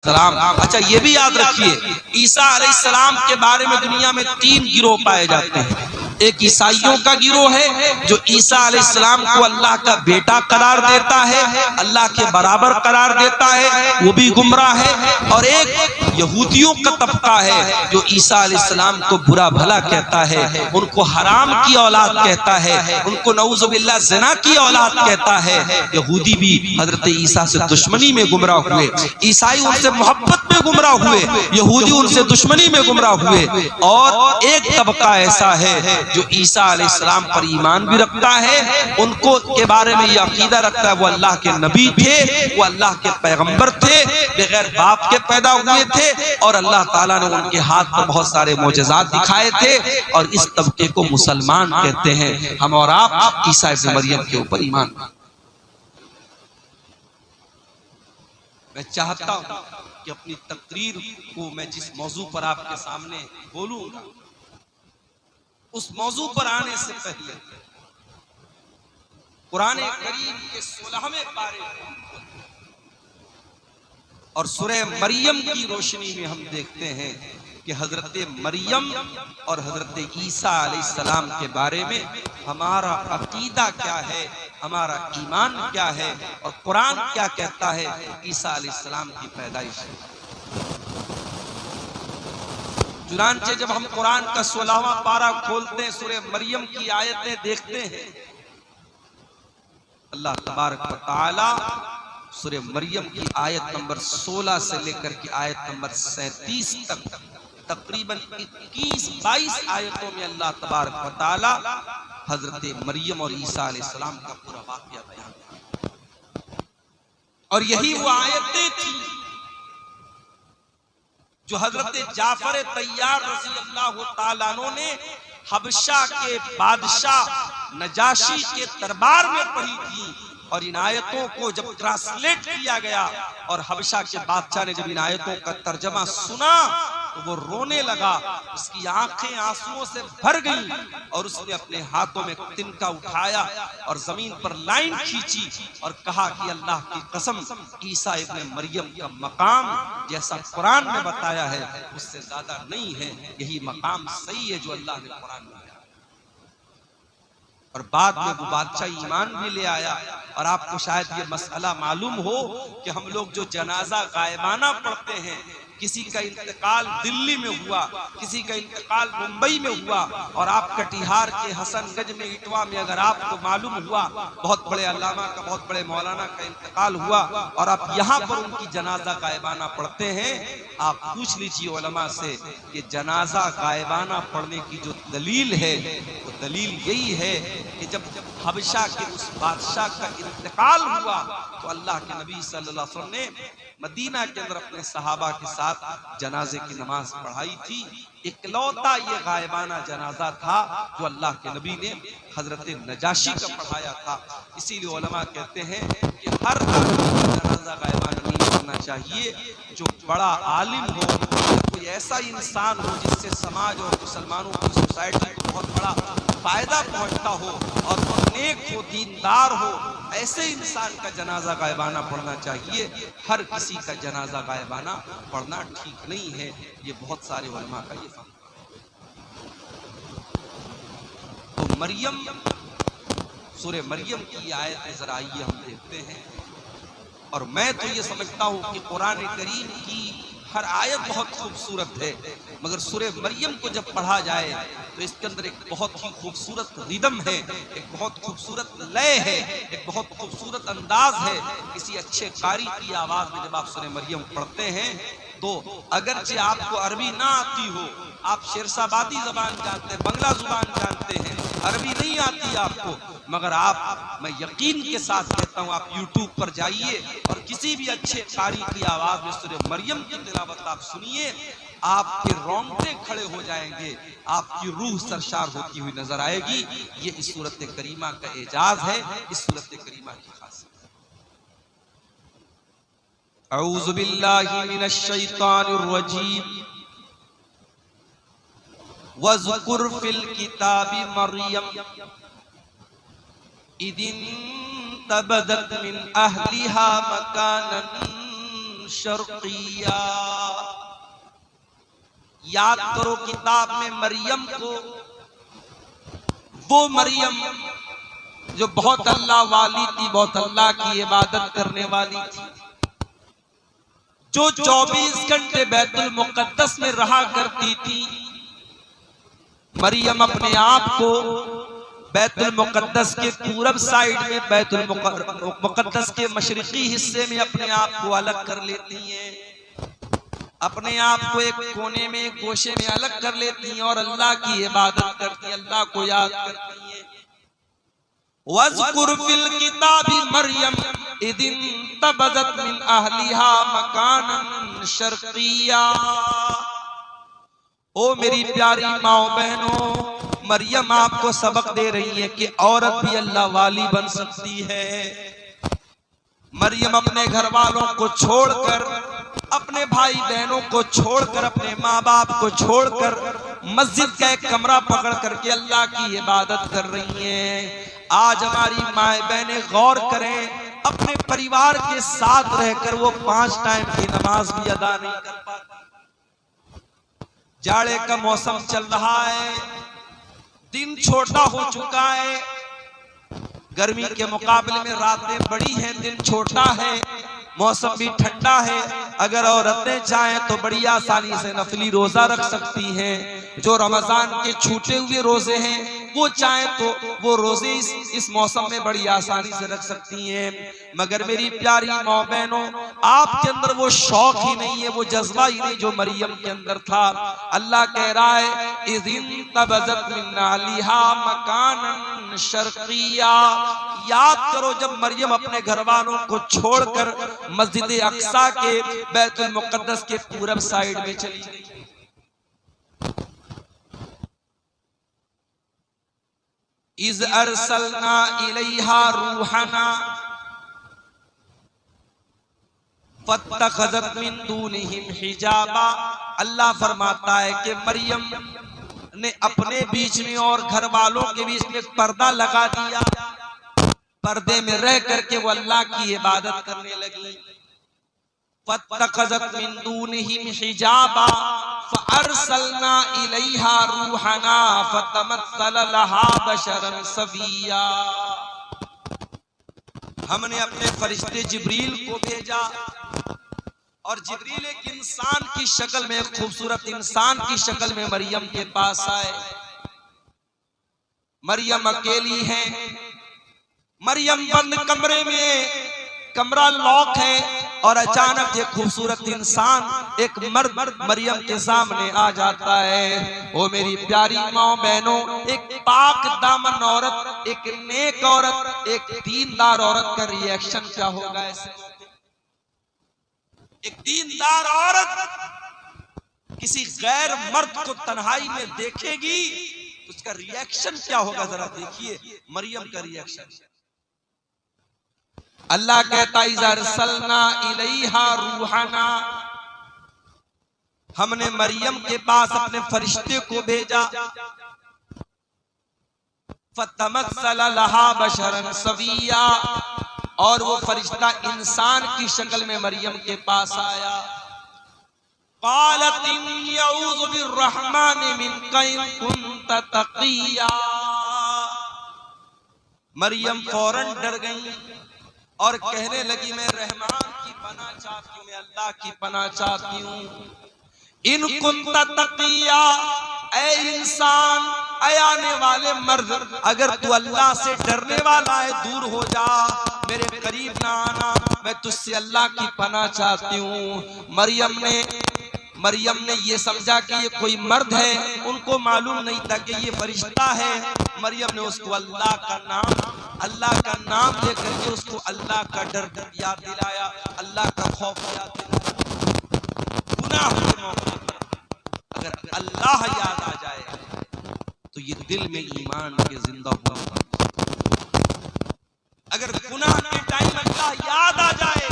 सलाम। अच्छा ये भी याद रखिए, ईसा अलैहिस्सलाम के बारे में दुनिया में 3 गिरोह पाए जाते हैं। एक ईसाइयों का गिरोह है जो ईसा अलैहिस्सलाम को अल्लाह का बेटा करार देता है, अल्लाह के बराबर करार देता है, वो भी गुमराह है। और एक यहूदियों का तबका है जो ईसा अलैहिस्सलाम को बुरा भला कहता है, उनको हराम की औलाद कहता है, उनको नऊजुबिल्लाह ज़िना की औलाद कहता है। यहूदी भी हजरत ईसा से दुश्मनी में गुमराह हुए, ईसाई उनसे मोहब्बत में गुमराह हुए, यहूदी उनसे दुश्मनी में गुमराह हुए। और एक तबका ऐसा है जो ईसा अलैहिस्सलाम पर ईमान भी रखता है, उनको के बारे में यह अकीदा रखता है वो अल्लाह के नबी थे, वो अल्लाह के पैगंबर थे, बगैर बाप के पैदा हुए थे और अल्लाह ताला ने उनके हाथ पर बहुत सारे मोजज़ात दिखाए थे। और इस तबके को मुसलमान कहते हैं। हम और आप ईसा इब्न मरियम के ऊपर ईमान। मैं चाहता हूं कि अपनी तकरीर को मैं जिस मौजू पर आपके सामने बोलूंगा, उस मौजू पर आने से पहले कुरान करीम के 16वें पारे और सूरह मरियम की रोशनी में हम देखते हैं कि हजरत मरियम और हजरत ईसा अलैहिस्सलाम के बारे में हमारा अकीदा क्या है, हमारा ईमान क्या है और कुरान क्या कहता है ईसा अलैहिस्सलाम की पैदाइश। चुनांचे जब हम कुरान का 16वां पारा खोलते हैं, सूरह मरियम की आयतें देखते हैं, अल्लाह तबारक व तआला सूरह मरियम की आयत नंबर 16 से लेकर के आयत नंबर 37 तक तकरीबन 21-22 आयतों में अल्लाह तबारक व तआला हजरत मरियम और ईसा अलैहिस्सलाम का पूरा वाक़या बयान करता है। और यही वो आयतें थी जो हजरत जाफर तैयार रज़ी अल्लाह तआला अन्हु ने हबशा के बादशाह नजाशी के दरबार में पढ़ी थी। और इन आयतों को जब ट्रांसलेट किया गया और हबशा के बादशाह ने जब इन आयतों का तर्जमा सुना तो वो रोने लगा, उसकी आंखें आंसुओं से भर गईं और उसने अपने हाथों में तिनका उठाया और जमीन पर लाइन खींची और कहा कि अल्लाह की कसम, ईसा इब्न मरियम का मकाम जैसा कुरान में बताया है उससे ज्यादा नहीं है, यही मकाम सही है जो अल्लाह ने कुरान में। और बाद में वो बादशाह ईमान भी ले आया। और आपको शायद ये मसला मालूम हो कि हम लोग जो जनाजा गायबाना पढ़ते हैं, किसी का इंतकाल दिल्ली में हुआ, किसी का इंतकाल मुंबई में हुआ और आप कटिहार के हसनगंज में इटवा में अगर आपको मालूम हुआ बहुत बड़े अल्लामा का, बहुत बड़े मौलाना का इंतकाल हुआ और आप यहाँ पर उनकी जनाजा गायबाना पढ़ते हैं, आप पूछ लीजिए उलमा से कि जनाजा गायबाना पढ़ने की जो दलील है वो दलील यही है कि जब हबशा के उस बादशाह का इंतकाल हुआ तो अल्लाह के नबी सल्लल्लाहु अलैहि वसल्लम ने मदीना के अंदर अपने सहाबा के साथ जनाजे की नमाज पढ़ाई थी। इकलौता ये गायबाना जनाजा था जो अल्लाह के नबी ने हजरत नजाशी का पढ़ाया था। इसीलिए उलमा कहते हैं कि हर जनाजा गायबाना नहीं पढ़ना चाहिए। जो बड़ा आलिम हो, कोई ऐसा इंसान हो जिससे समाज और मुसलमानों की सोसाइटी को बहुत बड़ा फायदा पहुंचता हो और वो नेक हो, दीनदार हो, ऐसे इंसान का जनाजा गायबाना पढ़ना चाहिए। हर किसी का जनाजा गायबाना पढ़ना ठीक नहीं है। ये बहुत सारे उलमा का ये फतवा। तो मरियम, सूरह मरियम की आयत जरा आइए हम देखते हैं। और मैं तो ये समझता हूँ कि कुरान करीम की हर आयत बहुत खूबसूरत है, मगर सूरह मरियम को जब पढ़ा जाए तो इसके अंदर एक बहुत ही खूबसूरत रिदम है, एक बहुत खूबसूरत लय है, एक बहुत खूबसूरत अंदाज है। किसी अच्छे कारी की आवाज में जब आप सूरह मरियम पढ़ते हैं तो अगरचे आपको अरबी ना आती हो, आप शेरशाबादी जबान जानते हैं, बंगला जुबान जानते हैं, अरबी नहीं आती आपको, मगर आप, मैं यकीन के साथ कहता हूँ, आप यूट्यूब पर जाइए और किसी भी अच्छे कारी की आवाज में सूरह मरियम की तिलावत आप सुनिए, आपके रोंगटे खड़े हो जाएंगे, आपकी रूह सरशार होती हुई नजर आएगी। ये इस सूरत करीमा का एजाज है, इस सूरत करीमा की खासियत। औज़ु बिल्लाहि मिनश शैतानिर रजीम। वज़कुर फिल किताबि मरियम इदिन तबदत मिन अहलिहा मकानन शर्किया। याद करो किताब में मरियम को, वो मरियम जो बहुत अल्लाह वाली थी, बहुत अल्लाह की इबादत करने वाली थी, जो 24 घंटे बैतुल मुक़द्दस में रहा करती थी। मरियम अपने आप को बैतुल मुक़द्दस के पूरब साइड में, बैतुल मुक़द्दस के मशरिकी हिस्से में अपने आप को अलग कर लेती हैं, अपने आप को एक कोने में, एक गोशे में अलग कर लेती हैं और अल्लाह की इबादत करती हैं, अल्लाह को याद करती हैं। वज़कुर फिल किताबी मरियम इदिन तबज़त मिन अहलिहा मकानन शर्किया। ओ मेरी प्यारी माओ बहनों, मरियम आपको सबक दे रही है कि औरत भी अल्लाह वाली बन सकती है। मरियम अपने घर वालों को छोड़कर, अपने भाई बहनों को छोड़कर, अपने माँ बाप को छोड़कर मस्जिद का एक कमरा पकड़ करके अल्लाह की इबादत कर रही हैं। आज हमारी माए बहनें गौर करें, अपने परिवार के साथ रहकर वो 5 टाइम की नमाज भी अदा नहीं कर पाती। जाड़े का मौसम चल रहा है, दिन छोटा हो चुका है, गर्मी के मुकाबले में रातें बड़ी हैं, दिन छोटा है, मौसम भी ठंडा है। अगर औरतें चाहें तो बड़ी आसानी से नफली रोजा रख सकती हैं। जो रमजान के छूटे हुए रोजे हैं वो चाहें तो वो रोजे इस मौसम में बड़ी आसानी से रख सकती हैं। मगर मेरी प्यारी माँ बहनों, आपके अंदर वो शौक ही नहीं है, वो जज्बा ही नहीं जो मरियम के अंदर था। अल्लाह कह रहा है इज़िन तबज़त मिन अहलिहा मकानन शर्किया। याद करो जब मरियम अपने घर वालों को छोड़कर मस्जिद अक्सा के बैतुल मुक़द्दस के पूरब साइड में चली गई। इज़ अरसलना इलैहा रूहना फत्तखज़त मिन दूनिहिम हिजाबा। अल्लाह फरमाता है कि मरियम ने अपने बीच में और घर वालों के बीच में पर्दा लगा दिया, पर्दे में रह करके वो अल्लाह की इबादत करने लगी। फत्तखज़त मिन दूनिहिम हिजाबा फअरसलना इलैहा रूहना फतमस्सल लहा बशरन सविया। हमने अपने फरिश्ते जिब्रील को भेजा और जिब्रील एक इंसान की शक्ल में, खूबसूरत इंसान की शक्ल में मरियम के पास आए। मरियम अकेली है, मरियम बंद कमरे में, कमरा लॉक है और अचानक एक खूबसूरत इंसान, एक मर्द मरियम के सामने आ जाता है। ओ मेरी प्यारी माँ बहनों, एक पाक दामन औरत, एक नेक औरत, एक दीनदार औरत का रिएक्शन क्या होगा ऐसे? एक दीनदार औरत किसी गैर मर्द को तन्हाई में देखेगी, उसका रिएक्शन क्या होगा? जरा देखिए मरियम का रिएक्शन। अल्लाह कहता है इज़ अरसलना इलैहा रूहना, हमने मरियम के पास अपने फरिश्ते को भेजा। फतमस्सल लहा बशरन सविया, और वो फरिश्ता इंसान की शक्ल में मरियम के पास आया। क़ालत इन्नी अऊज़ु बिर्रहमानि मिनका इन कुन्त तक़िया। मरियम फौरन डर गई और कहने लगी मैं रहमान की पनाह चाहती हूँ, मैं अल्लाह की पनाह चाहती हूँ। इन कुन्त तक़िया, ऐ इंसान, ऐ आने वाले मर्द, अगर तू अल्लाह से डरने वाला है दूर हो जा, मेरे करीब ना आना, मैं तुझसे अल्लाह की पनाह चाहती हूँ। मरियम ने ये समझा कि ये कोई मर्द है, उनको मालूम नहीं था कि ये फरिश्ता है। मरियम ने उसको अल्लाह का नाम लेकर के उसको अल्लाह का डर याद दिलाया, अल्लाह का खौफ याद दिलाया। गुनाह के मौके पर अगर अल्लाह याद आ जाए तो ये दिल में ईमान के जिंदा होगा। अगर गुनाह के टाइम अल्लाह याद आ जाए,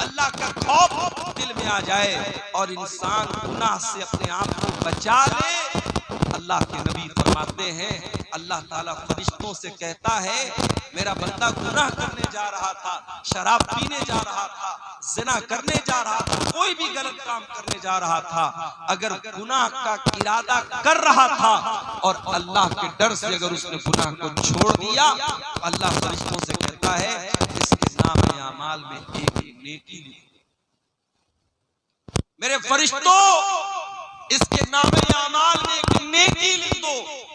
अल्लाह का खौफ दिल में आ जाए और इंसान गुनाह से अपने आप को बचा ले, अल्लाह के नबी फरमाते हैं अल्लाह ताला फरिश्तों से कहता है मेरा बंदा गुनाह करने जा रहा था, शराब पीने जा रहा था, जिना करने जा रहा था, कोई भी गलत काम करने जा रहा था, अगर गुनाह का इरादा कर रहा था और अल्लाह के डर से अगर उसने गुनाह को छोड़ दिया, अल्लाह फरिश्तों से कहता है इसके नाम अमाल में एक नेकी लिख। मेरे फरिश्तों इसके नामे अमाल में एक नेकी लिख दो।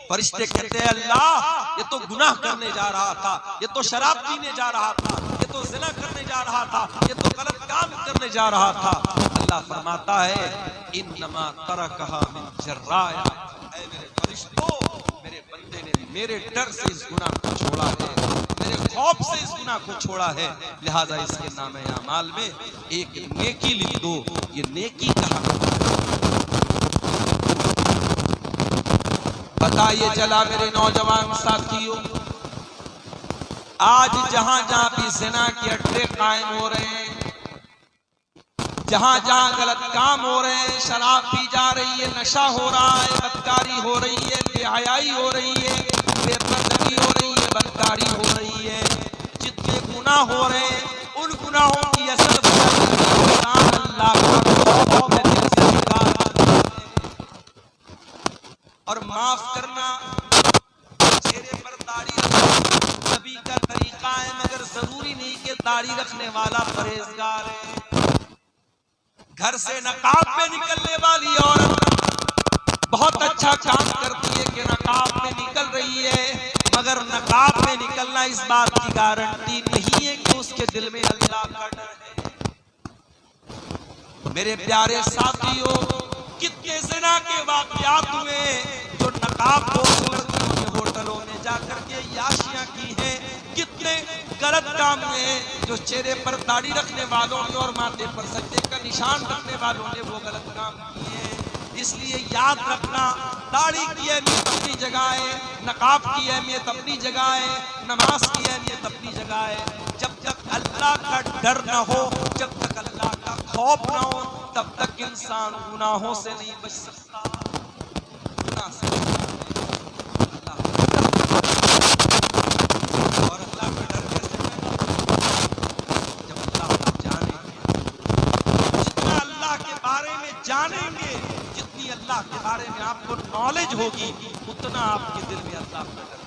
फरिश्ते कहते हैं अल्लाह ये तो गुनाह करने जा रहा था, ये तो शराब पीने जा रहा था, ये तो जिना करने जा रहा था, ये तो गलत काम करने जा रहा था। अल्लाह फरमाता है इन्नमा तरकहा मिन जर्राया, ऐ मेरे फरिश्तों मेरे बंदे ने मेरे डर से इस गुनाह को छोड़ा है, मेरे खौफ से इस गुनाह को छोड़ा है, लिहाजा इसके नामे अमाल में एक नेकी लिख दो। ये नेकी कहाँ बताइए चला मेरे नौजवान साथियों, आज जहां जहां भी जिना के अड्डे कायम हो रहे हैं, जहां जहां गलत काम हो रहे हैं, शराब पी जा रही है, नशा हो रहा है, बदकारी हो रही है, बेहयाई हो रही है, बेपर्दगी हो रही है, बदकारी हो रही है, जितने गुनाह हो रहे हैं उन गुनाहों की असल अल्लाह और माफ करना, चेहरे पर दाढ़ी रखना नबी का तरीका है, मगर जरूरी नहीं कि दाढ़ी रखने वाला परहेजगार है। घर से नकाब में निकलने वाली औरत बहुत अच्छा काम करती है कि नकाब में निकल रही है, मगर नकाब में निकलना इस बात की गारंटी नहीं है कि उसके दिल में अल्लाह का डर है। मेरे प्यारे साथियों, कितने ज़िना के वाक़यात हुए जो नकाबपोश लड़कियों के होटलों में जाकर के याशियां की हैं, कितने गलत काम हुए जो चेहरे पर दाढ़ी रखने वालों ने और माथे पर सजदे का निशान रखने वालों ने वो गलत काम किए हैं। इसलिए याद रखना, दाढ़ी की अहमियत अपनी जगह है, नकाब की अहमियत अपनी जगह है, नमाज की अहमियत अपनी जगह है। जब तक अल्लाह का डर न हो, जब तक अल्लाह का खौफ न हो, तब तक इंसान गुनाहों से नहीं बच सकता। गुनाह से और अल्लाह का डर कैसे है? जब अल्लाह को जानेंगे, जितना अल्लाह के बारे में जानेंगे, जितनी अल्लाह के बारे में आपको नॉलेज होगी, उतना आपके दिल में अल्लाह का डर।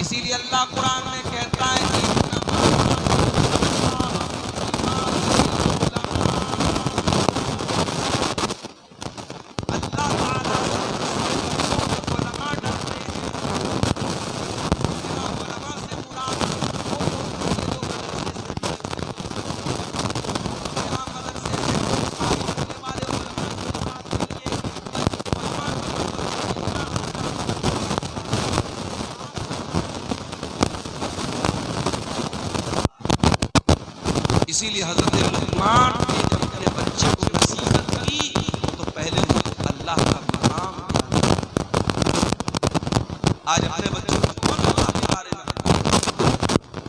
इसीलिए अल्लाह कुरान में कहता है कि इसीलिए हज़रत लुक़मान ने जब अपने बच्चे को नसीहत की तो पहले अल्लाह का मकाम। आज अपने बच्चों को कौन अल्लाह के बारे में?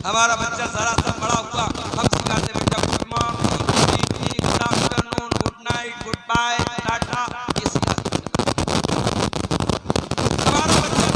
हमारा बच्चा जरा सा बड़ा हुआ, हम सिखाते बेटा good morning, good evening, good afternoon, good night, goodbye, tata, ये सिखाते हमारा बच्चा।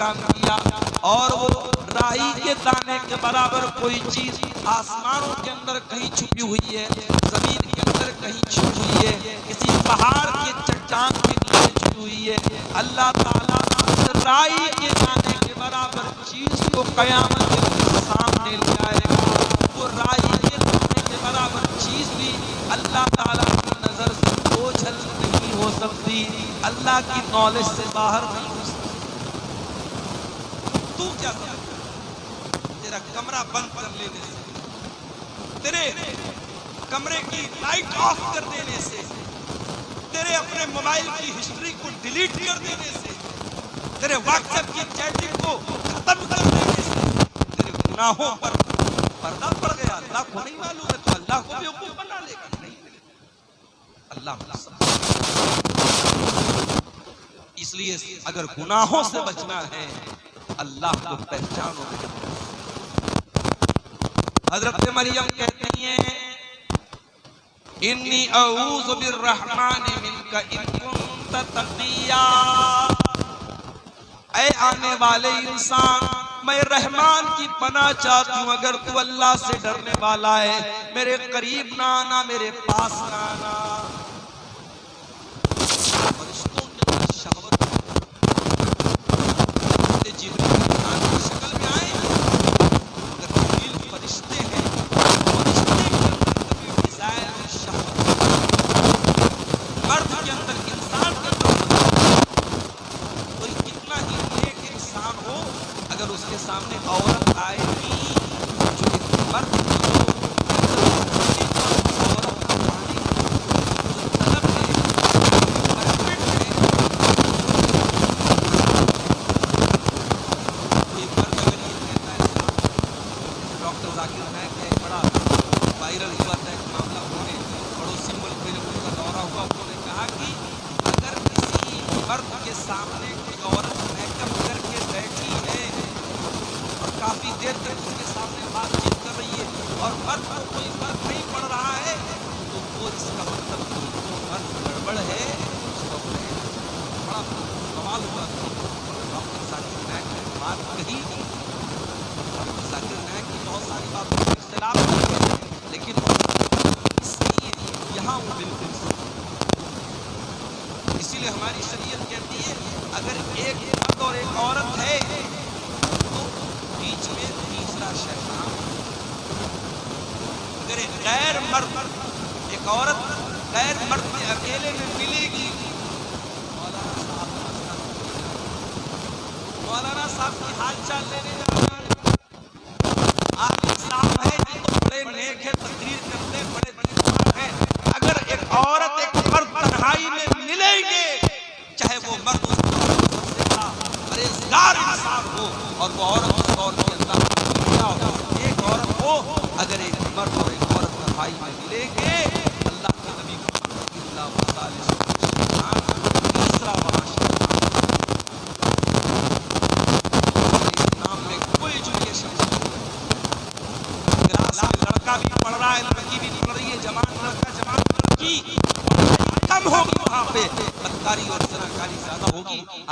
काम किया और वो राई के दाने के बराबर कोई चीज आसमानों के अंदर कहीं छुपी हुई है, जमीन के अंदर कहीं छुपी हुई है, किसी पहाड़ के चट्टान के नीचे छुपी हुई है, अल्लाह ताला राई के दाने के बराबर चीज को कयामत के दिन सामने ले आएगा। वो राई के दाने के बराबर चीज भी अल्लाह ताला की नजर से ओझल नहीं हो सकती, अल्लाह की नॉलेज से बाहर नहीं हो सकती। तू क्या समझ, तेरा कमरा बंद कर लेने से, तेरे कमरे की लाइट ऑफ कर देने से, तेरे अपने मोबाइल की हिस्ट्री को डिलीट कर देने से, तेरे व्हाट्सएप की चैटिंग को खत्म कर देने से तेरे गुनाहों पर पर्दा पड़ गया। अल्लाह को नहीं मालूम है तो अल्लाह को बेवकूफ बना लेगा? नहीं, अल्लाह। इसलिए अगर गुनाहों से बचना है अल्लाह को पहचानो। हजरत मरियम कहती हैं इन्नी अऊज़ु बिर्रहमानि मिनका इन कुंत तक़िया, ऐ आने वाले इंसान मैं रहमान की पनाह चाहती हूँ, अगर तू अल्लाह से डरने वाला है मेरे करीब ना आना, मेरे पास ना आना। फरिश्तों के अंदर शहवत जिब्रील की शक्ल में आए, अगर जिब्रील फरिश्ते हैं, फरिश्ते के अंदर कभी डिजायर शहवत, मर्द के अंदर, इंसान के अंदर कोई कितना ही नेक इंसान हो, अगर उसके सामने औरत आएगी जो एक मर्द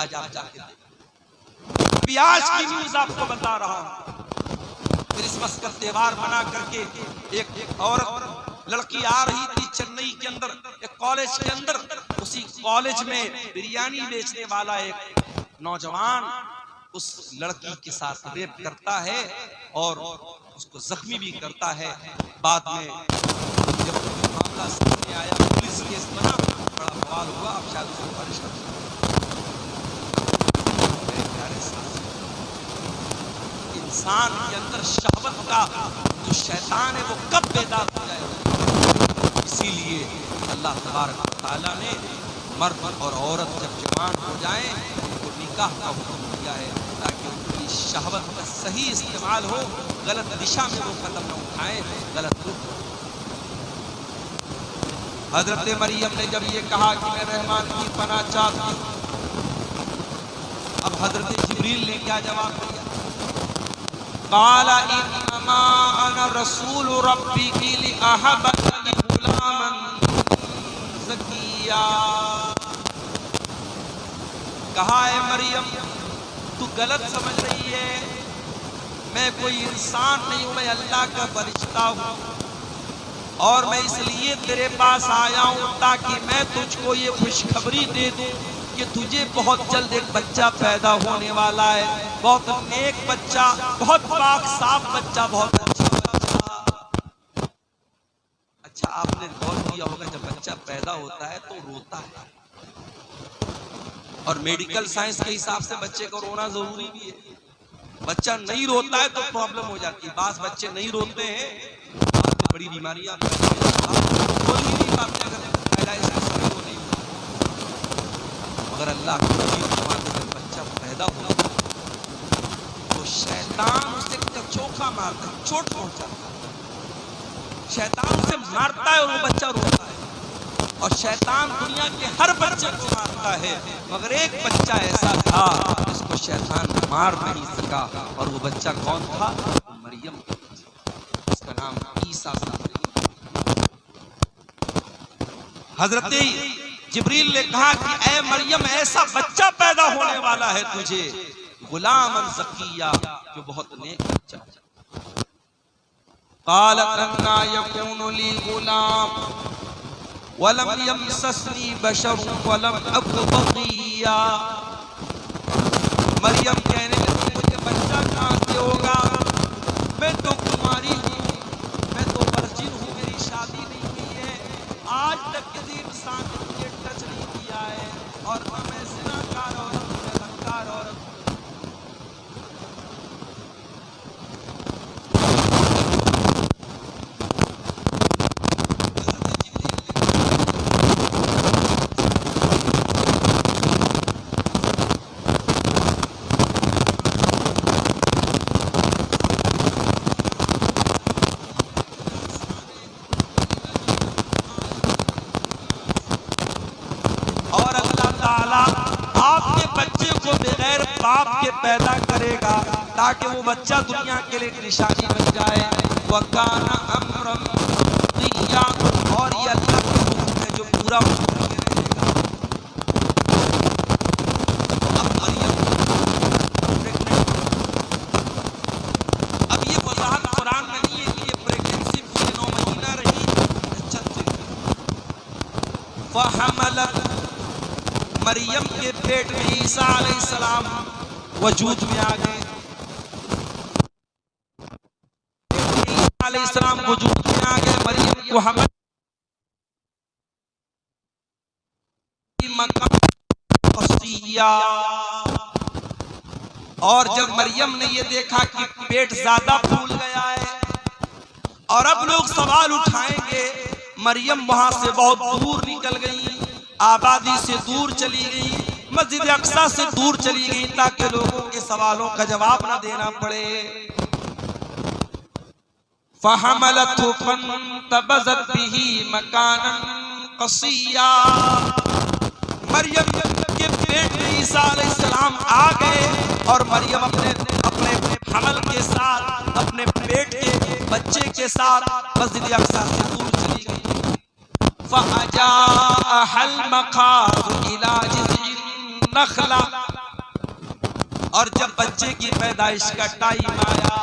आज आप जाके अभी आज की न्यूज आपको बता रहा हूं। क्रिसमस का त्योहार मना करके एक औरत लड़की आ रही थी चेन्नई के अंदर एक कॉलेज के अंदर, उसी कॉलेज में बिरयानी बेचने वाला एक नौजवान उस लड़की के साथ रेप करता है और उसको जख्मी भी करता है। बाद में जब मामला सामने आया, पुलिस केस बना, बड़ा बवाल हुआ, अब शायद उसको अरेस्ट कर दिया। इंसान के अंदर शहवत का जो शैतान है वो कब बेदार हो जाएगा? इसीलिए अल्लाह तबारक व तआला ने मर्द और औरत जब जवान हो जाएं तो निकाह का हुक्म दिया है ताकि उनकी शहवत का सही इस्तेमाल हो, गलत दिशा में वो कदम न उठाएं, गलत रुख। हजरत मरियम ने जब ये कहा कि मैं रहमान की पनाह चाहती हूँ, अब हजरत जिब्रील ने क्या जवाब दिया? काला इन्नमा अना रसूल रब्बिकी लिअहब लकी गुलामन ज़किया। कहा है मरियम तू गलत समझ रही है। मैं कोई इंसान नहीं हूं, मैं अल्लाह का फरिश्ता हूं और मैं इसलिए तेरे पास आया हूं ताकि मैं तुझको ये खुशखबरी दे दूं कि तुझे बहुत जल्द एक बच्चा पैदा होने वाला है, बहुत नेक बच्चा, बहुत पाक साफ बच्चा, बहुत अच्छा बच्चा। अच्छा, आपने गौर किया होगा जब बच्चा पैदा होता है तो रोता है, और मेडिकल साइंस के हिसाब से बच्चे को रोना जरूरी भी है। बच्चा नहीं रोता है तो प्रॉब्लम हो जाती है। बास बच्चे नहीं रोते हैं, बाद में बड़ी बीमारियां बोल ही नहीं पाते अगर पैदाइश के समय वो नहीं होता। मगर अल्लाह की जब बच्चा पैदा होता है तो शैतान उसे चोखा मारता है, चोट पहुंचाता है, शैतान उसे मारता है और वो बच्चा रोता है। और शैतान दुनिया के हर बच्चे को मारता है, मगर एक बच्चा ऐसा था जिसको शैतान मार नहीं सका, और वो बच्चा कौन था? मरियम, उसका नाम ईसा था। हजरत जिब्रील ने कहा कि ऐ मरियम, ऐसा बच्चा पैदा होने वाला है तुझे, गुलामन ज़किया, जो बहुत नेक बच्चा। क़ालत अन्ना यकूनु ली गुलाम वलम यमससनी बशरुन वलम अकु बग़िया। मरियम कहने लगी, मुझे बच्चा कहाँ से होगा? मैं तो कुमारी हूँ, मैं तो वर्जिन हूँ, मेरी शादी नहीं हुई है, आज तक किसी इंसान ने मुझे टच नहीं किया है, और मैं ज़िनाकार औरत हूँ, मैं बदकार औरत हूँ। बाप के पैदा करेगा ताकि वो बच्चा दुनिया के लिए निशानी बन जाए। वकाना अमरम दिया, और ये अल्लाह का हुक्म है जो पूरा होगा। अब मरियम प्रेग्नेंट, अब ये वजाहत कुरान में नहीं है कि ये प्रेगनेंसी पूरे 9 महीना रही, चलते फहमलत, मरियम के पेट में ईसा अलैहिस्सलाम वजूद में आ गए। ईसा अलैहिस्सलाम वजूद में आ गए, मरियम को हमल और जब मरियम ने ये देखा कि पेट ज्यादा फूल गया है और अब लोग सवाल उठाएंगे, मरियम वहां से बहुत दूर निकल गई, आबादी से दूर चली गई, मस्जिद अक्सा से दूर चली गई ताकि लोगों के सवालों का जवाब ना देना पड़े। फहमलतहु फंतबज़त बिही मकानन क़सिया, मरियम के पेट में ईसा अलैहिस्सलाम आ गए और मरियम अपने हमल के साथ, अपने पेट के बच्चे के साथ मस्जिद अक्सा से दूर चली गई। फ़अजाअहल मख़ाज़ इला जिज़इन नखला, और जब बच्चे की पैदाइश का टाइम आया,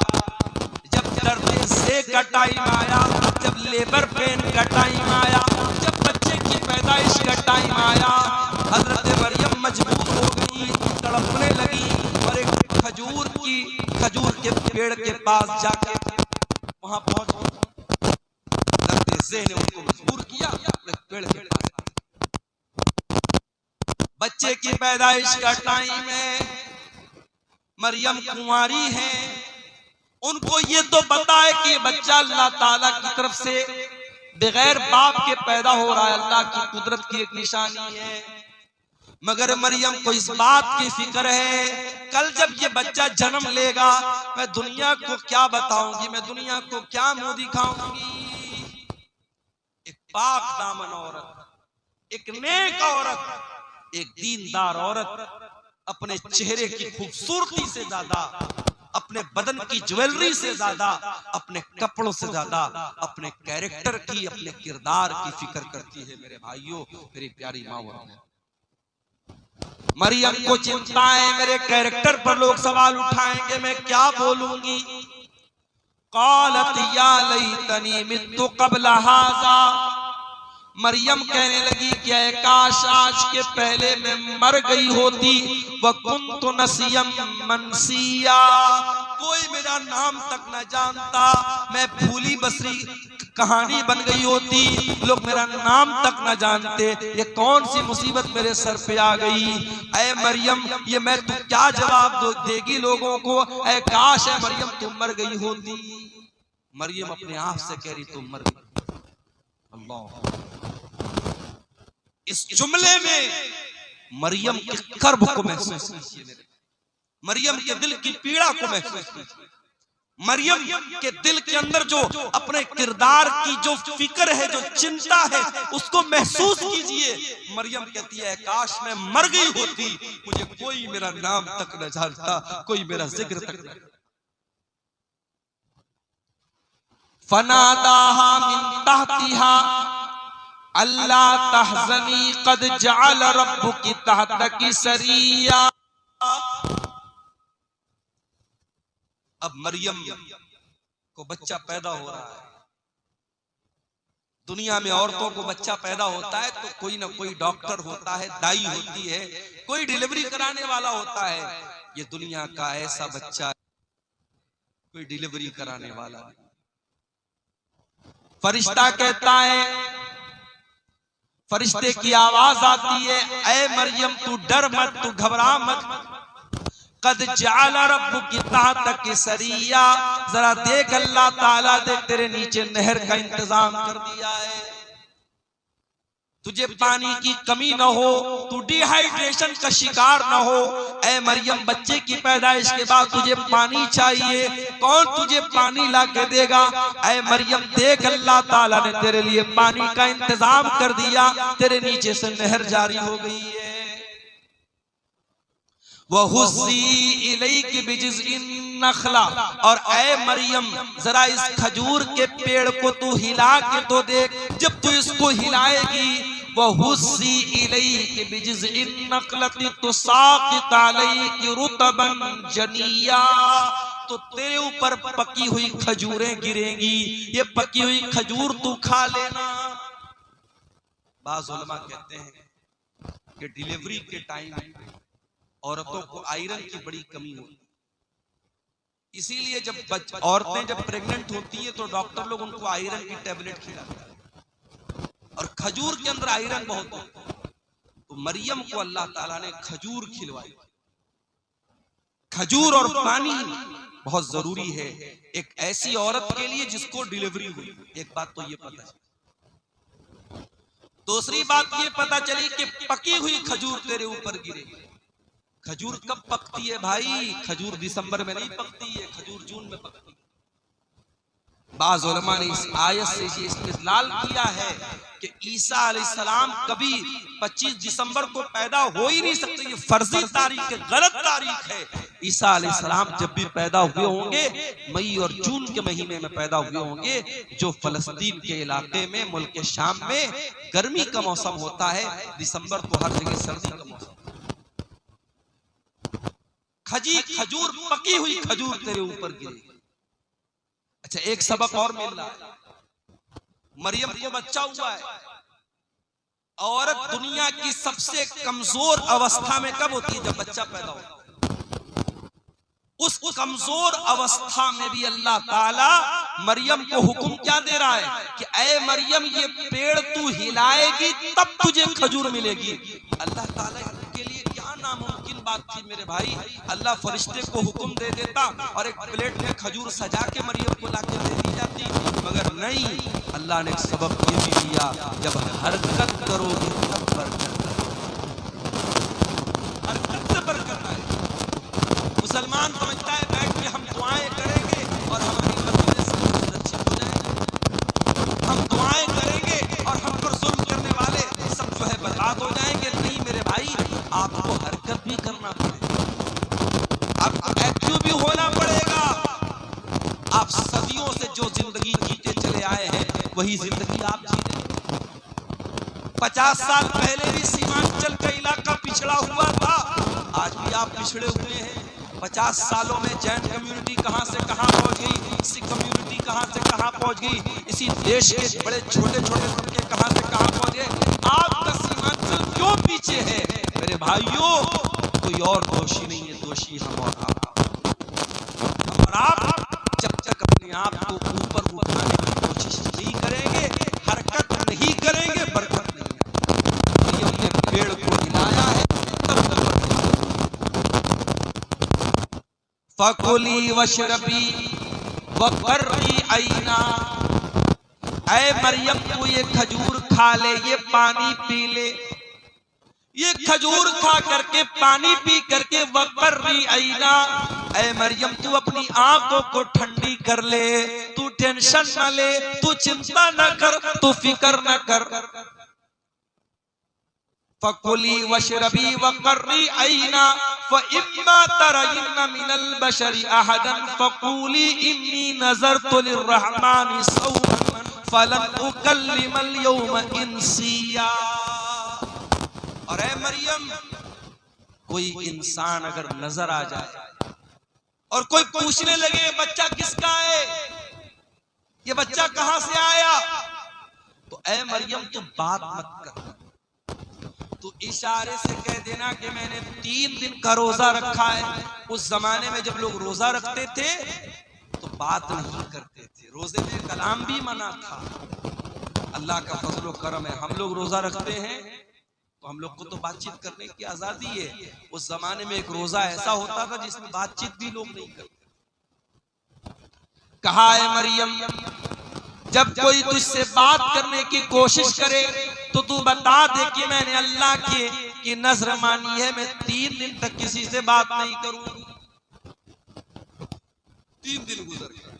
जब दर्द से का टाइम आया, जब लेबर पेन का टाइम आया, जब बच्चे की पैदाइश का टाइम आया, हजरत मरियम मजबूर हो गई, तड़पने लगी और एक खजूर के पेड़ के पास जाके वहां पहुंच गई। दर्द ने उनको मजबूर किया पेड़ के पास। बच्चे की पैदाइश का टाइम है, मरियम कुंवारी है, उनको ये तो पता है कि बच्चा अल्लाह ताला की तरफ से बगैर बाप के पैदा हो रहा है, अल्लाह की कुदरत की एक निशानी है। मगर मरियम को इस बात की फिक्र है, कल जब ये बच्चा जन्म लेगा मैं दुनिया को क्या बताऊंगी, मैं दुनिया को क्या मुंह दिखाऊंगी। एक पाक दामन औरत, एक नेक औरत, एक दीनदार औरत अपने चेहरे की खूबसूरती से ज्यादा, अपने बदन की ज्वेलरी से ज्यादा, अपने कपड़ों से ज्यादा अपने कैरेक्टर की, अपने किरदार की फिक्र करती है। मेरे भाइयों, मेरी प्यारी माँ, मरियम को चिंता है मेरे कैरेक्टर पर लोग सवाल उठाएंगे, मैं क्या बोलूंगी। क़ालत या लैतनी मित्तु क़ब्ल हाज़ा, मरियम कहने लगी कि ऐ काश आज के पहले मैं मर गई होती। व कुन्तु नसियम मनसिया, कोई मेरा नाम तक न जानता, मैं भूली बसरी कहानी बन गई होती, लोग मेरा नाम तक न जानते। ये कौन सी मुसीबत मेरे सर पे आ गई। ऐ मरियम, ये मैं तू क्या जवाब देगी लोगों को। ऐ काश है मरियम तुम मर गई होती। मरियम अपने आप से कह रही तुम मर गई। अल्लाह, इस जुमले में मरियम के कर्ब को महसूस कीजिए, मरियम के दिल की पीड़ा को महसूस कीजिए, मरियम के दिल के अंदर जो अपने किरदार की जो फिक्र है, जो चिंता है, उसको महसूस कीजिए। मरियम कहती है काश मैं मर गई होती, मुझे कोई मेरा नाम तक न जानता, कोई मेरा जिक्र तक न। फनादाहा मिन तहतिहा अल्ला तहज़नी क़द जअल रब्बुकी तहतकी सरिया। अब मरियम को बच्चा पैदा हो रहा है। दुनिया में औरतों को बच्चा पैदा होता है तो कोई ना कोई डॉक्टर होता है, दाई होती है, कोई डिलीवरी कराने वाला होता है। ये दुनिया का ऐसा बच्चा कोई डिलीवरी कराने वाला नहीं। फरिश्ता कहता है, फरिश्ते की आवाज आती है, ऐ मरियम तू डर मत, तू घबरा मत। कद जअल रब्बुकी तहतकी सरिया, जरा देख अल्लाह ताला देख तेरे नीचे नहर का इंतजाम कर दिया है, तुझे पानी की कमी न हो, तू डिहाइड्रेशन का शिकार न हो। ऐ मरियम बच्चे की पैदाइश के बाद तुझे पानी चाहिए, कौन तुझे पानी ला के देगा। ऐ मरियम देख अल्लाह ताला ने तेरे लिए पानी का इंतजाम कर दिया, तेरे नीचे से नहर जारी हो गई है। वहुज़्ज़ी इलैकी बिजिज़्इन नख़ला, और ऐ मरियम जरा इस खजूर के पेड़ को तू हिला के तो देख, जब तू इसको हिलाएगी, वहुज़्ज़ी इलैकी बिजिज़्इन नख़लति तुसाक़ित अलैकी रुतबन जनिया, तो तेरे ऊपर पकी हुई खजूरें गिरेंगी, ये पकी हुई खजूर तू खा लेना। बाज़ उलमा कहते हैं कि डिलीवरी के टाइम औरतों को आयरन की बड़ी कमी होती है, इसीलिए जब औरतें जब प्रेग्नेंट होती है तो डॉक्टर लोग उनको आयरन की टेबलेट खिलाते हैं, और खजूर के अंदर आयरन बहुत होता है। तो मरियम को अल्लाह ताला ने खजूर खिलवाई। खजूर और पानी बहुत जरूरी है एक ऐसी औरत के लिए जिसको डिलीवरी हुई। एक बात तो ये पता है। दूसरी बात ये पता चली कि पकी हुई खजूर तेरे ऊपर गिरेगी। खजूर कब पकती है भाई? खजूर दिसंबर में नहीं पकती है, खजूर जून में पकती है। बाज़ उलमा ने इस आयत से ये इस्तेदलाल किया है कि ईसा अलैहिस्सलाम कभी 25 दिसंबर को पैदा हो ही नहीं सकते, ये फर्जी तारीख है, गलत तारीख है। ईसा अलैहिस्सलाम जब भी पैदा हुए होंगे मई और जून के महीने में पैदा हुए होंगे, जो फलस्तीन के इलाके में मुल्क शाम में गर्मी का मौसम होता है, दिसंबर को हर जगह सर्दी का मौसम। खजूर पकी हुई खजूर तेरे ऊपर गिरेगी। अच्छा, एक सबक और मिल रहा है। मरियम को बच्चा हुआ है। औरत दुनिया की सबसे कमजोर अवस्था में कब होती है? जब बच्चा पैदा होता है। उस कमजोर अवस्था में भी अल्लाह ताला मरियम को हुक्म क्या दे रहा है कि ऐ मरियम ये पेड़ तू हिलाएगी तब तुझे खजूर मिलेगी। अल्लाह ताला के लिए क्या नामुमकिन बात थी मेरे भाई। अल्लाह फरिश्ते को हुक्म दे देता और एक प्लेट में खजूर सजा के मरियम को लाके दे दी जाती, मगर नहीं, अल्लाह ने सबक ये भी दिया, जब हरकत करोगे तब बरकत, हरकत से बरकत आए। मुसलमान समझता है बैठ के हम दुआएं करेंगे और हमारी मस्जिदें सुरक्षित हो जाएंगे, हम दुआएं करेंगे और हम पर जुल्म करने वाले सब जो है बर्बाद हो जाएंगे। नहीं मेरे भाई, आपको हरकत भी करना पड़ेगा, आपको एक्टिव भी होना पड़ेगा। आप सदियों से जो जिंदगी जीते चले आए हैं वही जिंदगी आप जीते। 50 साल पहले भी सीमांचल का इलाका पिछड़ा हुआ था, आज भी आप पिछड़े हुए हैं। 50 सालों में जैन कम्युनिटी कहां से कहां पहुंच गई, सिख कम्युनिटी कहां से कहां पहुंच गई, इसी देश के बड़े छोटे छोटे तबके कहां से कहां पहुंच गए। आपका सीमांचल क्यों पीछे है? मेरे भाइयों, कोई और दोषी नहीं है, दोषी हम और आप जब तक अपने आप को ऊपर उठाने की कोशिश नहीं करेंगे, हरकत नहीं करेंगे, बरकत नहीं है। ये हमने पेड़ को हिलाया है, फकुली वशरबी वकर्री ऐना, ऐ मरियम तू ये खजूर खा ले, ये पानी पी ले, ये खजूर खा करके पानी पी करके वकर्री ऐना, ऐ मरियम तू अपनी आंखों को ठंडी कर ले, तू टेंशन न ले, तू चिंता न कर, तू फिक्र न कर। फकुली वशरबी वकर्री ऐना फइम्मा तरयिन्ना मिनल बशरि अहदन फकुली इन्नी नज़रतु लिर्रहमानि सौमन फलन उकल्लिमल यौम इंसिया। और ऐ मरियम, कोई इंसान अगर नजर आ जाए और कोई पूछने लगे बच्चा किसका है, ये बच्चा कहां से आया, तो ऐ मरियम तू बात मत कर, तो इशारे से कह देना कि मैंने 3 दिन का रोजा रखा है। उस जमाने में जब लोग रोजा रखते थे तो बात नहीं करते थे, रोजे में कलाम भी मना था। अल्लाह का फजल करम है, हम लोग रोजा रखते हैं तो हम लोग को तो बातचीत करने की आजादी है। उस जमाने में एक रोजा ऐसा होता था जिसमें बातचीत भी लोग नहीं करते। कहा है मरियम, जब कोई तुझसे बात करने की कोशिश करे तो तू बता दे कि मैंने अल्लाह की नजर मानी है, मैं 3 दिन तक किसी से बात नहीं करूंगी। 3 दिन गुजर गए।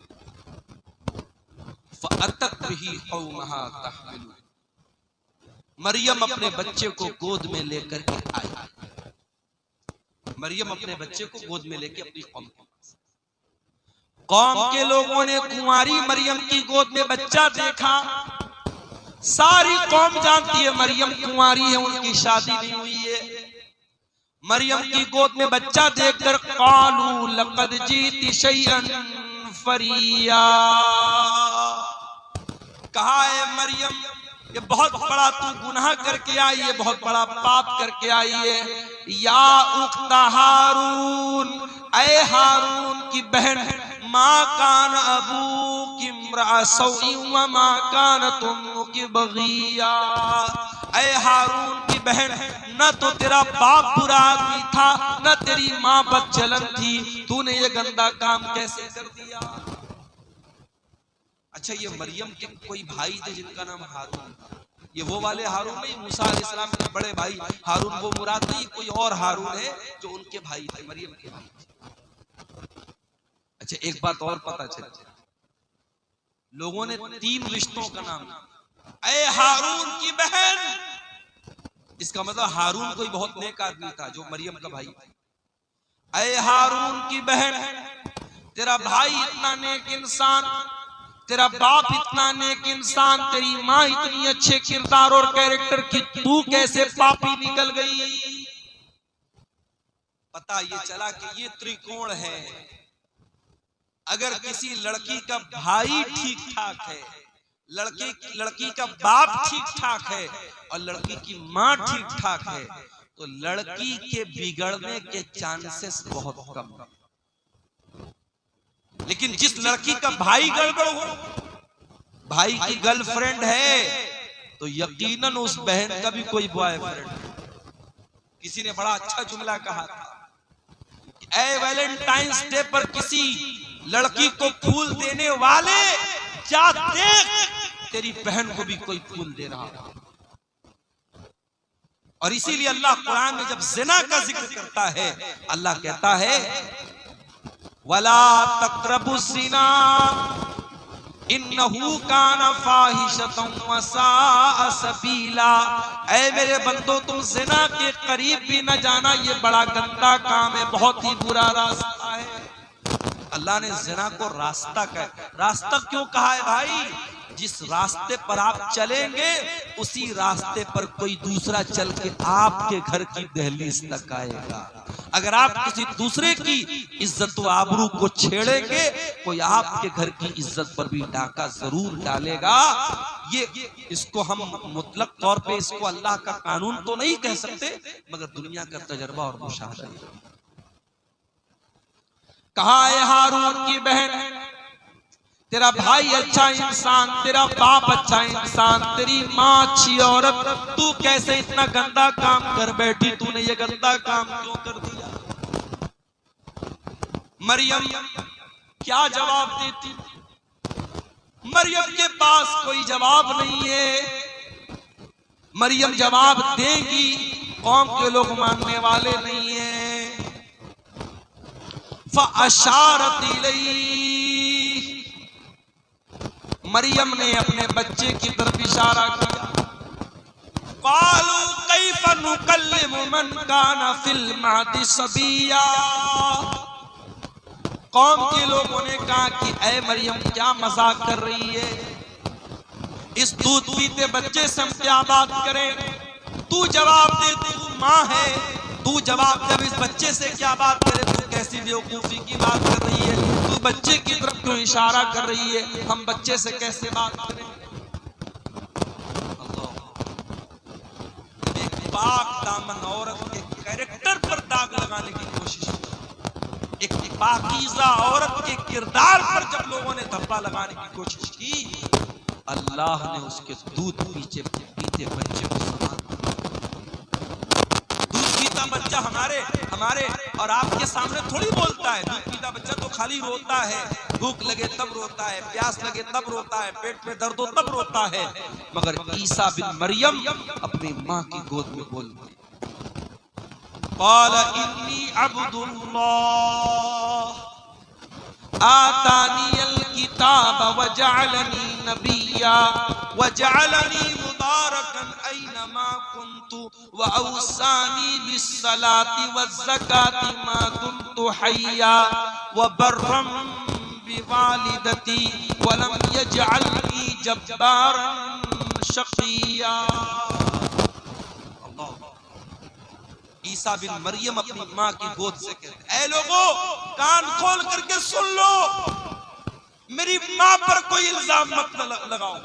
फअतत बिही कौमहा तहमिलु, मरियम अपने बच्चे को गोद में लेकर के आई। मरियम अपने बच्चे को गोद में लेकर अपनी कौम के लोगों ने कुंवारी मरियम की गोद में बच्चा देखा। सारी कौम जानती है मरियम कुंवारी है, उनकी शादी नहीं हुई है। मरियम की गोद में बच्चा देखकर कालू लक़द जीती शैअन फरिया, कहा है मरियम ये बहुत बड़ा तू गुनाह करके आई है, बहुत बड़ा पाप करके आई है। या उख्ता हारून, ऐ हारून की बहन, माँ कान अबू की इम्रा सौई व माँ कान तुम की बगिया। ऐ हारून की बहन, न तो तेरा बाप बुरा आदमी था, न तेरी माँ बदचलन थी, तूने ये गंदा काम कैसे कर दिया। अच्छा, ये मरियम के कोई भाई थे जिनका नाम हारून था। ये वो वाले हारून नहीं, मूसा अलैहिस्सलाम के बड़े भाई हारून, वो मुराद नहीं, कोई और हारून है जो उनके भाई थे, मरियम के भाई थे। अच्छा, एक बात और पता चली, लोगों ने 3 रिश्तों का नाम, ऐ हारून की बहन, इसका मतलब हारून कोई बहुत नेक आदमी था जो मरियम का भाई था। ऐ हारून की बहन, तेरा भाई इतना नेक इंसान, तेरा बाप इतना नेक इंसान, तेरी माँ इतनी अच्छे किरदार और कैरेक्टर की, तू कैसे पापी निकल गई। पता ये चला कि ये त्रिकोण है। अगर किसी लड़की का भाई ठीक ठाक है, लड़की का बाप ठीक ठाक है और लड़की की माँ ठीक ठाक है, तो लड़की के बिगड़ने के चांसेस बहुत कम है। लेकिन जिस लड़की का भाई गड़बड़ हो, भाई की गर्लफ्रेंड है, तो यकीनन उस बहन का भी कोई बॉयफ्रेंड है। किसी ने बड़ा अच्छा जुमला कहा था, ऐ वैलेंटाइंस डे पर किसी लड़की को फूल देने वाले, जा देख तेरी बहन को भी कोई फूल दे रहा है। और इसीलिए अल्लाह कुरान में जब ज़िना का जिक्र करता है, अल्लाह कहता है वला तक़रबुज़्ज़िना इन्नहु काना फ़ाहिशतन व साअ सबीला। ऐ मेरे बंदो, तुम ज़िना के करीब भी न जाना, ये बड़ा गंदा काम है, बहुत ही बुरा रास्ता है। अल्लाह ने ज़िना को रास्ता कहा। रास्ता क्यों कहा है भाई? जिस रास्ते पर आप चलेंगे उसी रास्ते पर कोई दूसरा चल के आपके घर की दहलीज तक आएगा। अगर आप किसी दूसरे की इज्जत व आबरू को छेड़ेंगे, कोई आपके घर की इज्जत पर भी डाका जरूर डालेगा। ये इसको हम मुतलक तौर पे इसको अल्लाह का कानून तो नहीं कह सकते, मगर दुनिया का तजर्बा और मुशाहदा। कहा है हारून की बहन, तेरा भाई अच्छा इंसान, तेरा बाप अच्छा इंसान, तेरी माँ अच्छी औरत, तू कैसे इतना गंदा काम कर बैठी, तूने ये गंदा काम क्यों कर दिया? मरियम क्या जवाब देती? मरियम के पास कोई जवाब नहीं है। मरियम जवाब देगी, कौम के लोग मानने वाले नहीं है। फ़अशारत इलैहि, मरियम ने अपने बच्चे की तरफ इशारा किया। क़ालू कैफ़ नुकल्लिमु मन काना फ़िल महदी सबिया। कौम के लोगों ने कहा कि ऐ मरियम क्या मजाक कर रही है, इस दूध पीते बच्चे से हम क्या बात करें? तू जवाब दे, तू माँ है, तू जवाब दे, इस बच्चे से क्या बात करे? तू कैसी बेवकूफी की बात कर रही है? तू बच्चे की तरफ क्यों इशारा कर रही है? हम बच्चे से कैसे बात करें? एक पाक दामन औरत के कैरेक्टर पर दाग लगाने की कोशिश, एक पाकीज़ा औरत के किरदार पर जब लोगों ने धब्बा लगाने की कोशिश की, अल्लाह ने उसके दूध पीते बच्चे को संभाल। दूध पीता बच्चा हमारे और आपके सामने थोड़ी बोलता है। दूध पीता बच्चा तो खाली रोता है, भूख लगे तब रोता है, प्यास लगे तब रोता है, पेट में दर्द हो तब रोता है। मगर ईसा बिन मरियम अपनी माँ की गोद में बोलते, क़ाल इन्नी अब्दुल्लाह आतानियल किताब वजअलनी नबिय्या वजअलनी मुबारकन ऐनमा कुन्तु वअवसानी बिस्सलाति वज़्ज़काति मा दुम्तु हय्या वबर्रम बिवालिदती वलम यजअलनी जब्बारन शक़िय्या। ईसा बिन मरियम अपनी माँ की गोद से कहते, ऐ लोगों कान खोल करके सुन लो, मेरी माँ पर कोई इल्जाम मत लगाओ,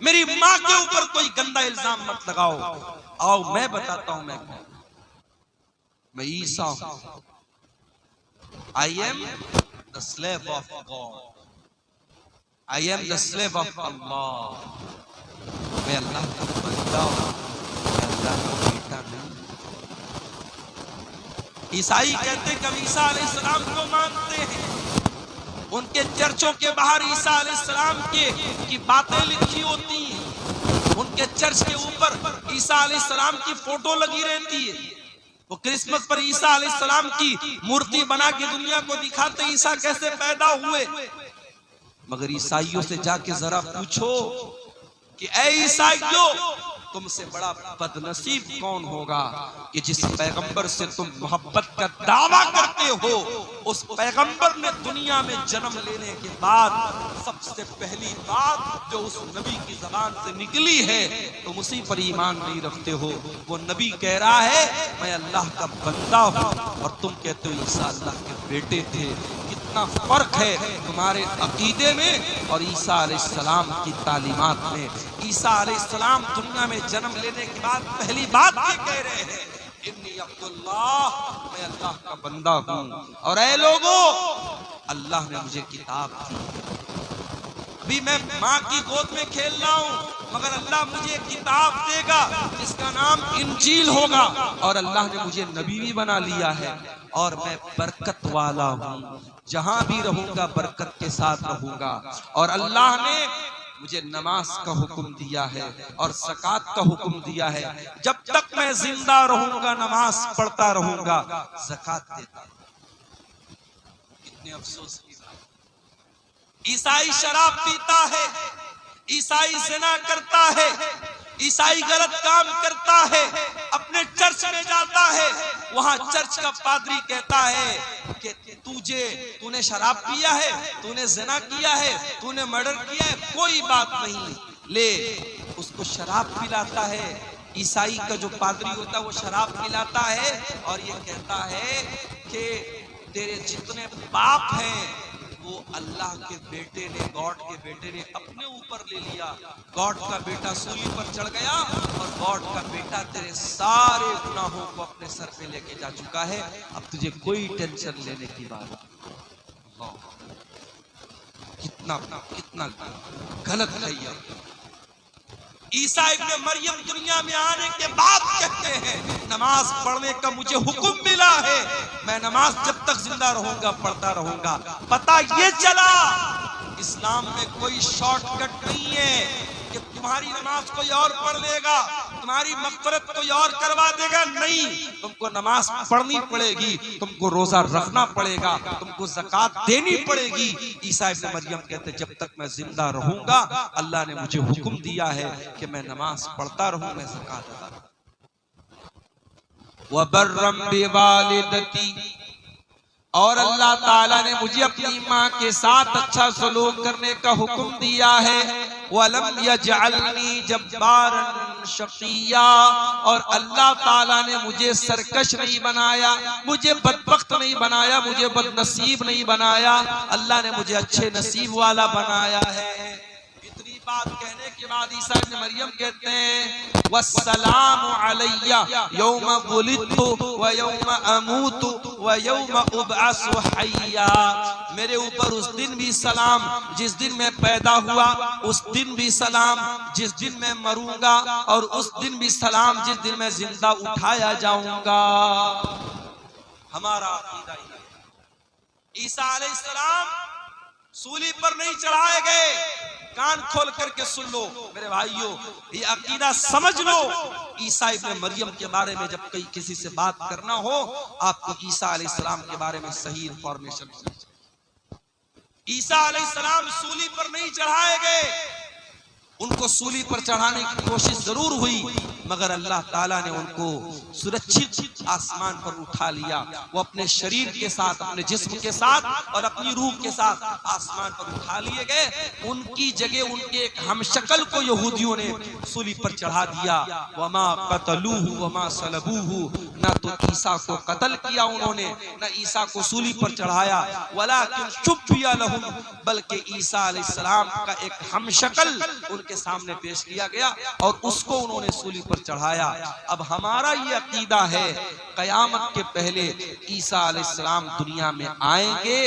मेरी माँ के ऊपर कोई गंदा इल्जाम मत लगाओ। आओ मैं बताता हूं मैं ईसा हूं। I am the slave of God, I am the slave of Allah. मैं अल्लाह का बंदा हूं, अल्लाह का बेटा नहीं। ईसाई कहते कभी ईसा अलैहिस्सलाम को मानते हैं, उनके चर्चों के बाहर ईसा अलैहिस्सलाम की बातें लिखी होती हैं, उनके चर्च के ऊपर ईसा अलैहिस्सलाम की फोटो लगी रहती है। वो क्रिसमस पर ईसा अलैहिस्सलाम की मूर्ति बना के दुनिया को दिखाते ईसा कैसे पैदा हुए। मगर ईसाइयों से जाके जरा पूछो कि ऐ ईसाइयों, तुमसे बड़ा बदनसीब कौन होगा कि जिस पैगंबर से तुम मोहब्बत का दावा करते हो, उस पैगंबर ने दुनिया में जन्म लेने के बाद सबसे पहली बात जो उस नबी की जबान से निकली है तुम उसी पर ईमान नहीं रखते हो। वो नबी कह रहा है मैं अल्लाह का बंदा हूँ और तुम कहते हो ईसा अल्लाह के बेटे थे। कितना फर्क है तुम्हारे अकीदे में और ईसा अलैहिस्सलाम की तालीमात में। ईसा अलैहिस्सलाम दुनिया में जन्म लेने के बाद पहली बात ये कह रहे हैं, इन्नी अब्दुल्लाह, मैं अल्लाह का बंदा हूँ। और ऐ लोगों, अल्लाह ने मुझे किताब दी। अभी मैं माँ की गोद में खेल रहा हूँ, मगर अल्लाह मुझे किताब देगा जिसका नाम इंजील होगा, और अल्लाह ने मुझे नबी भी बना लिया है और मैं बरकत वाला हूँ। जहां भी रहूंगा बरकत के साथ रहूंगा। और अल्लाह ने मुझे नमाज का हुक्म दिया है और ज़कात का हुक्म दिया है। जब तक मैं जिंदा रहूंगा नमाज पढ़ता रहूंगा, ज़कात देता। कितने अफसोस की बात। ईसाई शराब पीता है, ईसाई ज़िना करता है, ईसाई गलत काम करता है, अपने चर्च में जाता है, वहां चर्च का पादरी कहता है कि तूने शराब पिया है, तूने ज़िना किया है, तूने मर्डर किया है, कोई बात नहीं, ले उसको शराब पिलाता है। ईसाई का जो पादरी होता है वो शराब पिलाता है और ये कहता है कि तेरे जितने पाप हैं वो अल्लाह के बेटे ने, गॉड के बेटे ने अपने ऊपर ले लिया। गॉड का बेटा सूली पर चढ़ गया और गॉड का बेटा तेरे सारे गुनाहों को अपने सर पे लेके जा चुका है। अब तुझे कोई टेंशन लेने की बात नहीं। कितना कितना गलत है ये। ईसा इब्न मरियम दुनिया में आने के बाद कहते हैं नमाज पढ़ने का मुझे हुक्म मिला है, मैं नमाज जब तक जिंदा रहूंगा पढ़ता रहूंगा। पता ये चला इस्लाम में कोई शॉर्टकट नहीं है कि तुम्हारी नमाज कोई और पढ़ लेगा, तुम्हारी मग़फ़िरत कोई और करवा देगा। नहीं, तुमको नमाज पढ़नी पड़ेगी, तुमको रोजा रखना पड़ेगा, तुमको ज़कात देनी पड़ेगी। ईसा इब्न मरियम कहते जब तक मैं जिंदा रहूंगा अल्लाह ने मुझे हुक्म दिया है कि मैं नमाज पढ़ता रहूं, मैं ज़कात अदा करूं। वबर्रम बिवालिदती, और अल्लाह ताला ने मुझे अपनी माँ के साथ अच्छा सलूक करने का हुक्म दिया है। वलम यजअलनी जब्बारन शक़िया, और अल्लाह ताला ने मुझे सरकश नहीं बनाया, मुझे बदबख्त नहीं बनाया, मुझे बदनसीब नहीं बनाया, अल्लाह ने मुझे अच्छे नसीब वाला बनाया है। इतनी बात कहने के बाद ईसा इब्न मरियम कहते हैं वस्सलामु अलैया यौम वुलिदतु व यौम अमूतु व यौम उबअसु हय्या, मेरे ऊपर उस दिन भी सलाम जिस दिन मैं पैदा हुआ, उस दिन भी सलाम जिस दिन मैं मरूंगा, और उस दिन भी सलाम जिस दिन मैं जिंदा उठाया जाऊंगा। हमारा अकीदा है ईसा अलैहिस्सलाम सूली पर नहीं चढ़ाए गए। कान खोल करके सुन लो मेरे भाइयों, ये अकीदा समझ लो। ईसा इब्न मरियम के बारे में जब कहीं किसी से बात करना हो, आपको ईसा अलैहिस्सलाम के बारे में सही इंफॉर्मेशन चाहिए। ईसा अलैहिस्सलाम सूली पर नहीं चढ़ाए गए, उनको सूली पर चढ़ाने की कोशिश जरूर हुई, मगर अल्लाह ताला ने उनको सुरक्षित आसमान पर उठा लिया। वो अपने शरीर के साथ, अपने जिस्म के साथ और अपनी रूह के साथ आसमान पर उठा लिए गए। उनकी जगह उनके एक हमशक्ल को यहूदियों ने सूली पर चढ़ा दिया। वमा कतलूहु वमा सलबूहु, न तो ईसा को कत्ल किया उन्होंने, न ईसा को सूली पर चढ़ाया। वलाकिन शुब्बिया लहुम, बल्कि ईसा अलैहिस्सलाम का एक हमशक्ल के सामने पेश किया गया और उसको उन्होंने सूली पर चढ़ाया। अब हमारा ये अकीदा है कयामत के पहले ईसा अलैहिस्सलाम दुनिया में आएंगे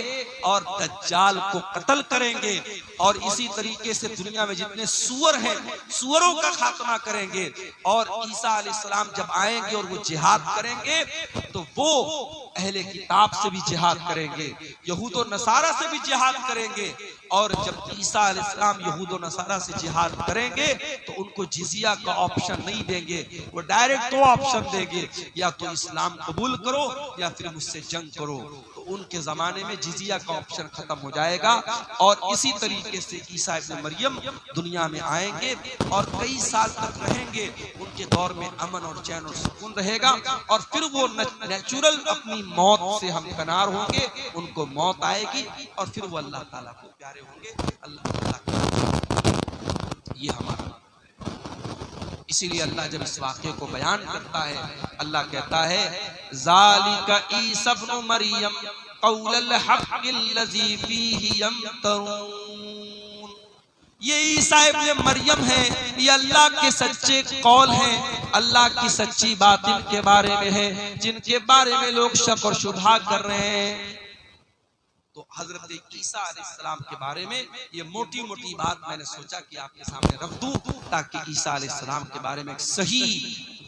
और दज्जाल को कत्ल करेंगे, और इसी तरीके से दुनिया में जितने सुअर हैं सुअरों का खात्मा करेंगे। और ईसा अलैहिस्सलाम जब आएंगे और वो जिहाद करेंगे तो वो अहले किताब से भी जिहाद करेंगे, यहूद और नसारा से भी जिहाद करेंगे। और जब ईसा अलैहिस्सलाम यहूद और नसारा से जिहाद करेंगे तो उनको जिजिया का ऑप्शन नहीं देंगे, वो डायरेक्ट दो ऑप्शन देंगे, या तो इस्लाम कबूल करो या फिर मुझसे जंग करो। तो उनके जमाने में जिजिया का ऑप्शन खत्म हो जाएगा। और इसी तरीके से ईसा इब्न मरियम दुनिया में आएंगे और कई साल तक रहेंगे, उनके दौर में अमन और चैन और सुकून रहेगा। और फिर वो नेचुरल अपनी मौत से हम कनार होंगे, उनको मौत आएगी और फिर वो अल्लाह ताला को प्यारे होंगे। अल्लाह ये हमारा, इसीलिए अल्लाह जब इस वाक़े को बयान करता है, अल्लाह कहता है ज़ालिका ईसा इब्न मरियम क़ौलुल हक़्क़िल्लज़ी फ़ीही यम्तरून, ये ईसा इब्न मरियम है, ये अल्लाह के सच्चे कौल हैं, अल्लाह की सच्ची बात इनके बारे में है जिनके बारे में लोग शक और शुबहा कर रहे हैं। तो हजरत ईसा अलैहिस्सलाम के बारे में ये मोटी मोटी बात मैंने सोचा कि आपके सामने रख दूं, ताकि ईसा अलैहिस्सलाम के बारे में एक सही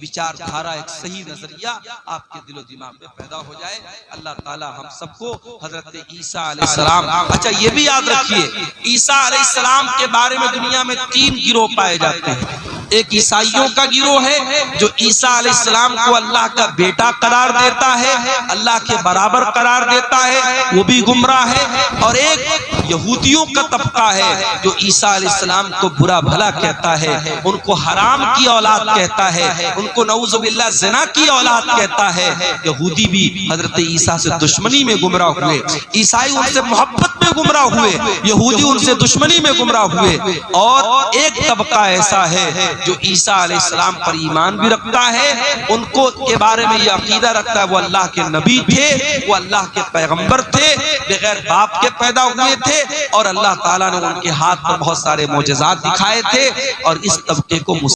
विचारधारा, एक सही नजरिया आपके दिलो दिमाग में पैदा हो जाए। अल्लाह ताला हम सबको हजरत ईसा अलैहिस्सलाम, अच्छा ये भी याद रखिए ईसा अलैहिस्सलाम के बारे में दुनिया में 3 गिरोह पाए जाते हैं। एक ईसाइयों का गिरोह है जो ईसा अलैहिस्सलाम को अल्लाह का बेटा करार देता है, अल्लाह के बराबर करार देता है, वो भी गुमराह है। और एक यहूदियों का तबका है जो ईसा अलैहिस्सलाम को बुरा भला कहता है, उनको हराम की औलाद कहता है, उनको नऊजुबिल्लाह ज़िना की औलाद कहता है। यहूदी भी हजरत ईसा से दुश्मनी में गुमराह हुए, ईसाई उनसे मोहब्बत में गुमराह हुए, यहूदी उनसे दुश्मनी में गुमराह हुए। और एक तबका ऐसा है जो ईसा अलैहिस्सलाम पर ईमान भी रखता है, उनको के बारे में यह अकीदा रखता है वो अल्लाह के नबी थे, वो अल्लाह के पैगंबर थे, बगैर बाप के पैदा हुए थे और अल्लाह ताला ने उनके हाथ पर बहुत सारे मोजज़ात दिखाए थे। और इस तबके को